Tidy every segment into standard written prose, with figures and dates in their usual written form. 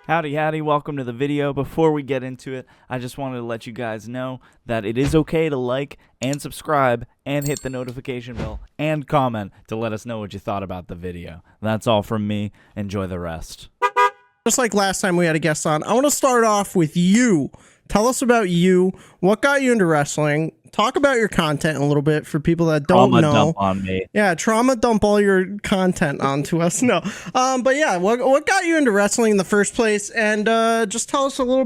Howdy, howdy, welcome to the video. Before we get into it, I just wanted to let you guys know that it is okay to like and subscribe and hit the notification bell and comment to let us know what you thought about the video. That's all from me. Enjoy the rest. Just like last time we had a guest on, I want to start off with you. Tell us about you. What got you into wrestling? Talk about your content a little bit for people that don't know. Dump on me. Yeah, trauma dump all your content onto us. No, but yeah, what got you into wrestling in the first place? And just tell us a little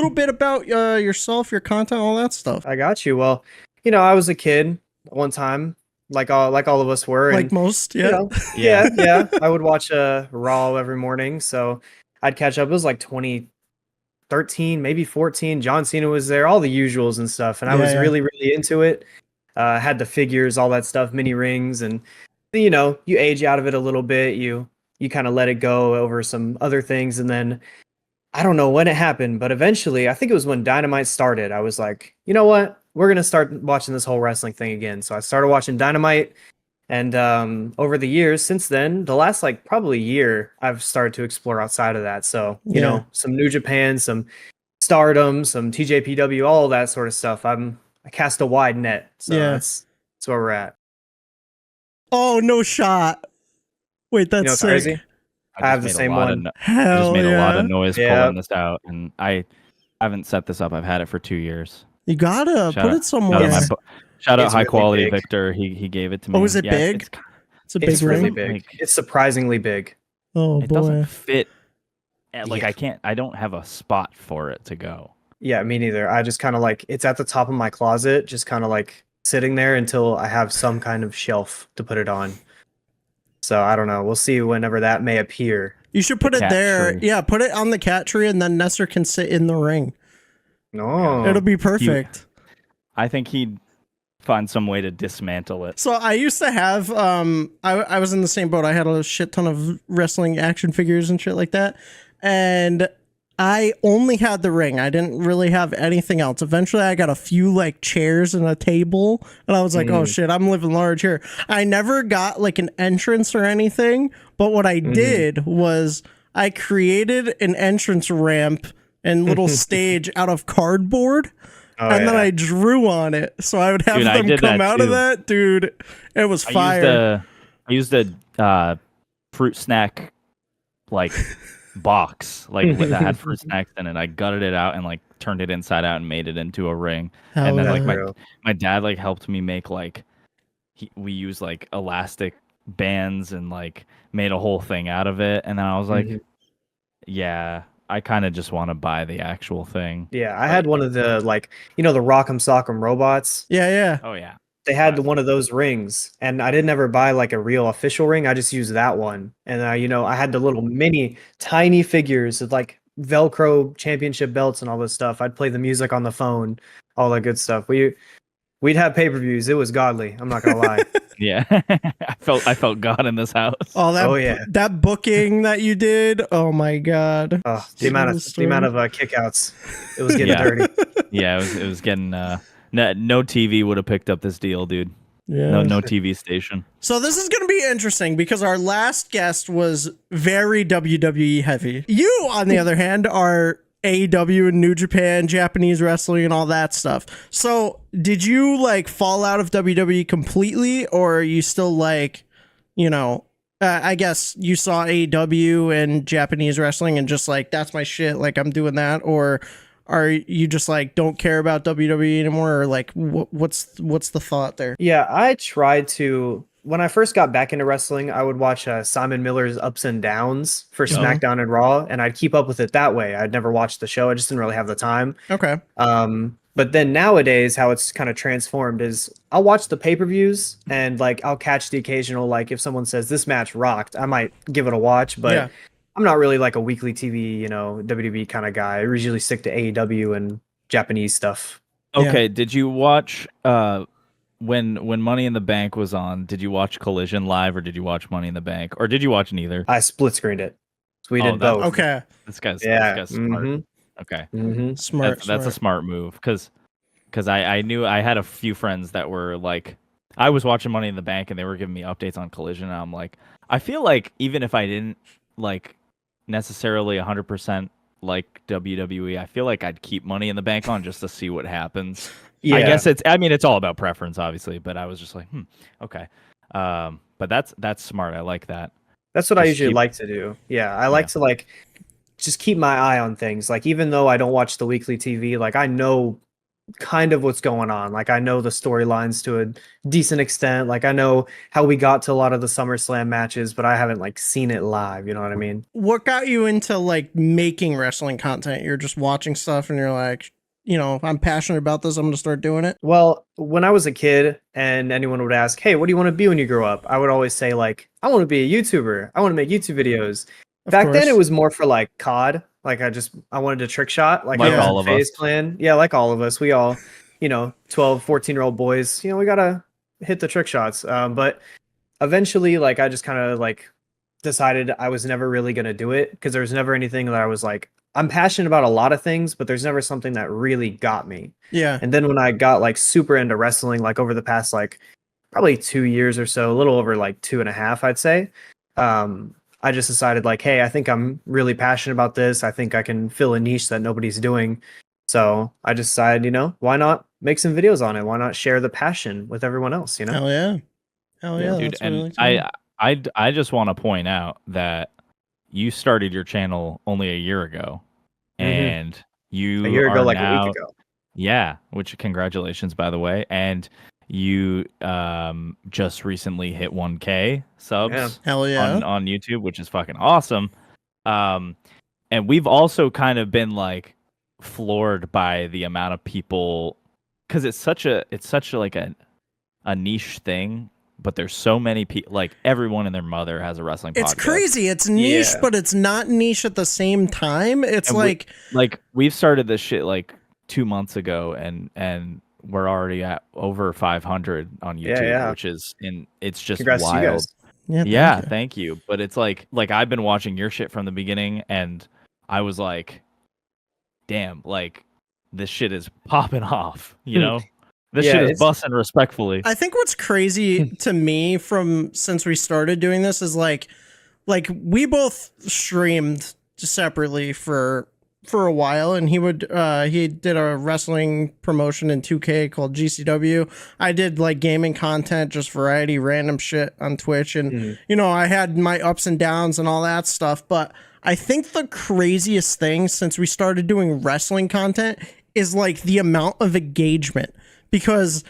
bit about yourself, your content, all that stuff. I got you. Well, I was a kid one time, like all of us were, Like most, yeah. Yeah. I would watch Raw every morning, so I'd catch up. It was like 2013, maybe 14. John Cena was there, all the usuals and stuff, and I was really into it. Had the figures, all that stuff, mini rings, and you age out of it a little bit. You kind of let it go over some other things, and then I don't know when it happened, but eventually, I think it was when Dynamite started. I was like, you know what? We're gonna start watching this whole wrestling thing again. So I started watching Dynamite, and over the years since then, the last probably year, I've started to explore outside of that. So you know, some New Japan, some Stardom, some TJPW, all that sort of stuff. I cast a wide net. So that's where we're at. Oh, no shot. Wait, that's sick. Crazy. I have the same one. I just made a lot of noise pulling this out, and I haven't set this up. I've had it for 2 years. You gotta put it somewhere. Shout out It's High really Quality big. Victor. He gave it to me. Oh, is it big? It's a big It's really ring. big. It's surprisingly big. Oh, it boy. doesn't fit. Yeah. I don't have a spot for it to go. Yeah, me neither. I just kind of it's at the top of my closet, just kind of sitting there until I have some kind of shelf to put it on. So I don't know. We'll see whenever that may appear. You should put it cat there. tree. Yeah, put it on the cat tree, and then Nestor can sit in the ring. No. It'll be perfect. I think he'd find some way to dismantle it. So I used to have, I was in the same boat. I had a shit ton of wrestling action figures and shit like that. And I only had the ring. I didn't really have anything else. Eventually I got a few chairs and a table, and I was like, oh shit, I'm living large here. I never got an entrance or anything, but what I did was I created an entrance ramp and little stage out of cardboard. And then I drew on it, so I would have them come out of that. Dude, it was fire. I used a fruit snack box that had fruit snacks in it. I gutted it out and turned it inside out and made it into a ring. And then my dad helped me make we used elastic bands and made a whole thing out of it. And then I was like, yeah, I kind of just want to buy the actual thing. Yeah, I had one of the the Rock'em Sock'em robots. Yeah. Oh yeah. They had one of those rings, and I didn't ever buy a real official ring. I just used that one, and I had the little mini, tiny figures with Velcro championship belts and all this stuff. I'd play the music on the phone, all that good stuff. We'd have pay-per-views. It was godly. I'm not gonna lie. Yeah, I felt God in this house. Oh, that booking that you did. Oh my god. Oh, the amount of kickouts. It was getting dirty. Yeah, it was getting. No TV would have picked up this deal, dude. Yeah. No TV station. So this is going to be interesting because our last guest was very WWE heavy. You, on the other hand, are AEW and New Japan, Japanese wrestling, and all that stuff. So did you fall out of WWE completely, or are you still I guess you saw AEW and Japanese wrestling and just that's my shit, I'm doing that, or are you just don't care about WWE anymore, or what's the thought there? Yeah, I tried to. When I first got back into wrestling, I would watch Simon Miller's Ups and Downs for SmackDown and Raw, and I'd keep up with it that way. I'd never watched the show. I just didn't really have the time. Okay. But then nowadays, how it's kind of transformed is I'll watch the pay-per-views and I'll catch the occasional, if someone says this match rocked, I might give it a watch, but I'm not really a weekly TV, WWE kind of guy. I usually stick to AEW and Japanese stuff. Okay, did you watch when Money in the Bank was on? Did you watch Collision live, or did you watch Money in the Bank, or did you watch neither? I split screened it. So we did both. Okay. This guy's smart. Okay, Smart. That's a smart move because I knew I had a few friends that were I was watching Money in the Bank and they were giving me updates on Collision, and I'm I feel even if I didn't necessarily 100% like WWE. I feel like I'd keep Money in the Bank on just to see what happens. Yeah. I guess I mean, it's all about preference, obviously, but I was just like, okay. But that's smart. I like that. That's what I usually like to do. Yeah, I like to like just keep my eye on things. Like even though I don't watch the weekly TV, like I know kind of what's going on. Like I know the storylines to a decent extent. Like I know how we got to a lot of the SummerSlam matches, but I haven't like seen it live, you know what I mean? What got you into like making wrestling content? You're just watching stuff and you're like, you know, I'm passionate about this, I'm going to start doing it. Well, when I was a kid and anyone would ask, "Hey, what do you want to be when you grow up?" I would always say like, "I want to be a YouTuber. I want to make YouTube videos." Back then it was more for like COD. Like I wanted a trick shot. Like I was all in of FaZe us. Clan. Yeah, like all of us. We all, 12, 14-year-old boys, we got to hit the trick shots. But eventually like I just kind of like decided I was never really going to do it because there was never anything that I was like, I'm passionate about a lot of things, but there's never something that really got me. Yeah. And then when I got like super into wrestling, like over the past like probably 2 years or so, a little over like 2.5, I'd say. I just decided like, hey, I think I'm really passionate about this. I think I can fill a niche that nobody's doing. So I just decided, why not make some videos on it? Why not share the passion with everyone else? Hell yeah. Hell yeah. Dude, that's and really I just want to point out that you started your channel only a year ago, and you a year ago, are like now, a week ago. Yeah, which congratulations, by the way. And you just recently hit 1K subs Hell yeah. on YouTube, which is fucking awesome. And we've also kind of been like floored by the amount of people, because it's such a like a niche thing, but there's so many people, like everyone and their mother has a wrestling podcast. It's crazy. It's niche, but it's not niche at the same time. It's And like we've started this shit like 2 months ago, and we're already at over 500 on YouTube, which is it's just Congrats wild. To you guys. Yeah, thank you. But it's like I've been watching your shit from the beginning, and I was like, damn, like this shit is popping off, This shit is busting respectfully. I think what's crazy to me from since we started doing this is like we both streamed separately for a while, and he did a wrestling promotion in 2K called GCW. I did like gaming content, just variety, random shit on Twitch, and I had my ups and downs and all that stuff. But I think the craziest thing since we started doing wrestling content is like the amount of engagement, because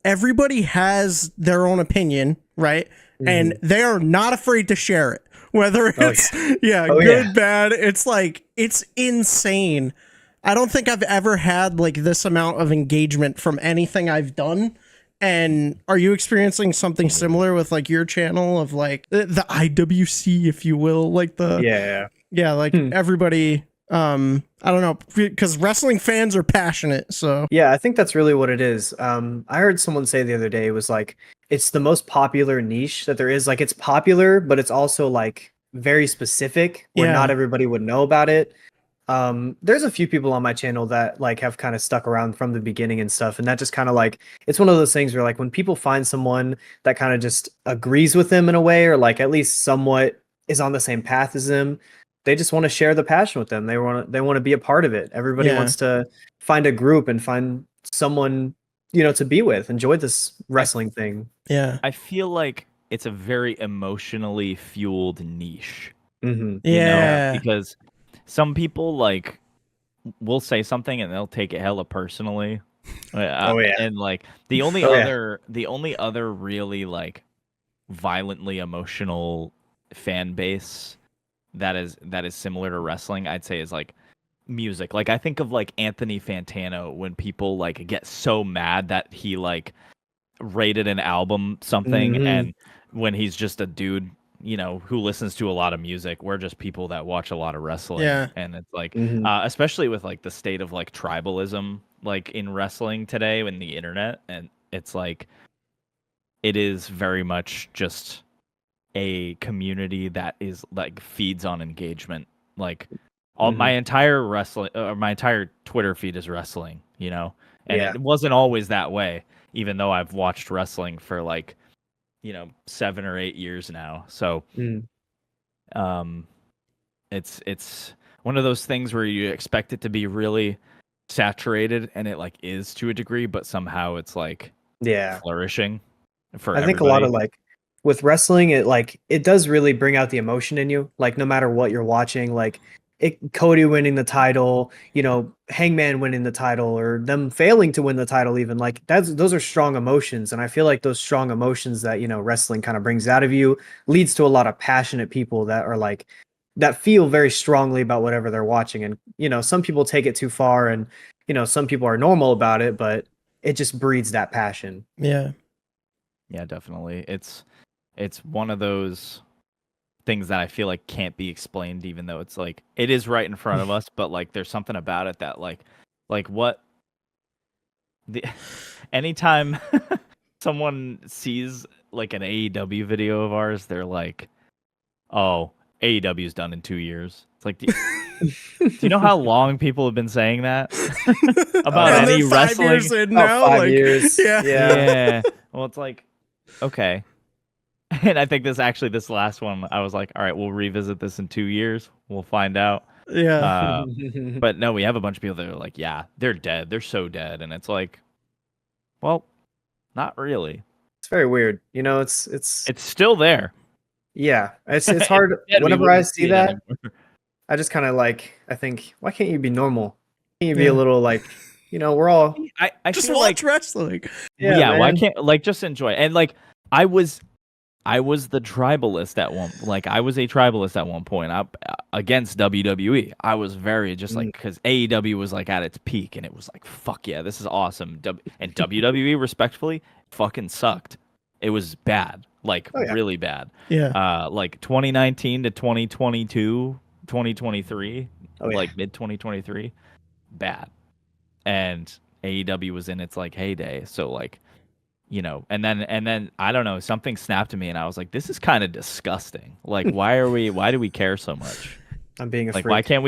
everybody has their own opinion, right? And they are not afraid to share it. Whether it's good, bad, it's like it's insane. I don't think I've ever had like this amount of engagement from anything I've done. And are you experiencing something similar with like your channel of like the IWC, if you will, like the like everybody? I don't know, because wrestling fans are passionate. So yeah, I think that's really what it is. I heard someone say the other day, it was like it's the most popular niche that there is. Like it's popular, but it's also like very specific where not everybody would know about it. There's a few people on my channel that like have kind of stuck around from the beginning and stuff, and that just kind of like it's one of those things where like when people find someone that kind of just agrees with them in a way, or like at least somewhat is on the same path as them, they just want to share the passion with them. They want to be a part of it. Everybody wants to find a group and find someone, to be with, enjoy this wrestling thing. Yeah. I feel like it's a very emotionally fueled niche. Because some people like will say something and they'll take it hella personally. And like the only other really like violently emotional fan base that is similar to wrestling, I'd say, is like music. Like I think of like Anthony Fantano, when people like get so mad that he like rated an album something, and when he's just a dude, who listens to a lot of music. We're just people that watch a lot of wrestling. And it's like especially with like the state of like tribalism like in wrestling today and the internet, and it's like it is very much just a community that is like feeds on engagement. Like my entire my entire Twitter feed is wrestling, and it wasn't always that way, even though I've watched wrestling for like 7 or 8 years now. So it's one of those things where you expect it to be really saturated, and it like is to a degree, but somehow it's like flourishing for I think a lot of like with wrestling, it does really bring out the emotion in you. Like no matter what you're watching, like Cody winning the title, Hangman winning the title, or them failing to win the title, even like those are strong emotions. And I feel like those strong emotions that, wrestling kind of brings out of you leads to a lot of passionate people that are like, that feel very strongly about whatever they're watching. And, some people take it too far and, some people are normal about it, but it just breeds that passion. Yeah. Yeah, definitely. It's one of those things that I feel like can't be explained, even though it's like it is right in front of us, but like there's something about it that like what the anytime someone sees like an AEW video of ours, they're like, oh, AEW's done in 2 years. It's like, do you know how long people have been saying that about any wrestling? 5 years in now, 5 years. Yeah. Well, it's like, okay. And I think this last one, I was like, all right, we'll revisit this in 2 years. We'll find out. Yeah. But no, we have a bunch of people that are like, yeah, they're dead. They're so dead. And it's like, well, not really. It's very weird. It's still there. Yeah. It's hard. Whenever I see that, I just kind of like, I think, why can't you be normal? Can't you be a little like, we're all. I just watch wrestling. Yeah. Why can't just enjoy it? And like, I was the tribalist at one, like I was a tribalist at one point against WWE. I was very just like, because AEW was like at its peak, and it was like, fuck yeah, this is awesome. And WWE, respectfully, fucking sucked. It was bad, like really bad. Yeah. Like 2019 to 2022, 2023, like mid 2023, bad. And AEW was in its like heyday, so like. And then I don't know, something snapped to me, and I was like, this is kind of disgusting. Like, why do we care so much? I'm being a like, freak. why can't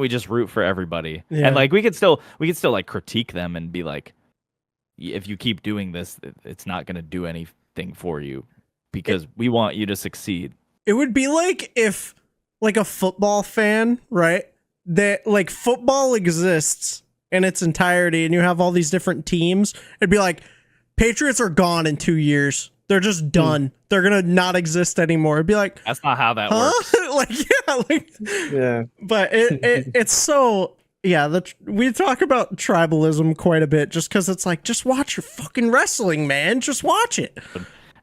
we just root for everybody? Yeah. And like, we could still like critique them and be like, if you keep doing this, it's not going to do anything for you because we want you to succeed. It would be like if like a football fan, right? That like football exists in its entirety and you have all these different teams. It'd be like, Patriots are gone in 2 years. They're just done. They're gonna not exist anymore. It'd be like, that's not how that works. Yeah. But it's so we talk about tribalism quite a bit just because it's like, just watch your fucking wrestling, man. Just watch it.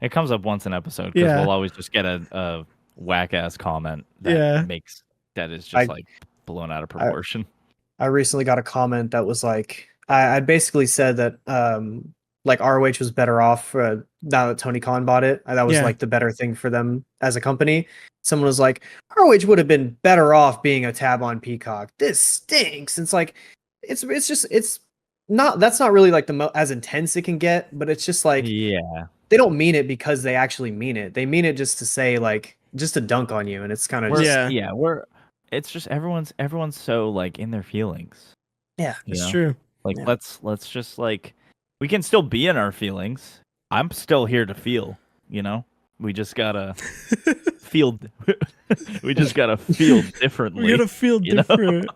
It comes up once an episode because we'll always just get a whack ass comment that is just like blown out of proportion. I recently got a comment that was like, I basically said that like ROH was better off now that Tony Khan bought it. That was like the better thing for them as a company. Someone was like, ROH would have been better off being a tab on Peacock. This stinks. It's like, it's not, that's not really like as intense it can get, but it's just like, they don't mean it because they actually mean it. They mean it just to say like, just to dunk on you. And it's kind of it's just everyone's so like in their feelings. Yeah, it's true. Like, let's just like, we can still be in our feelings. I'm still here to feel, we just gotta feel. We just gotta feel differently. We gotta feel different.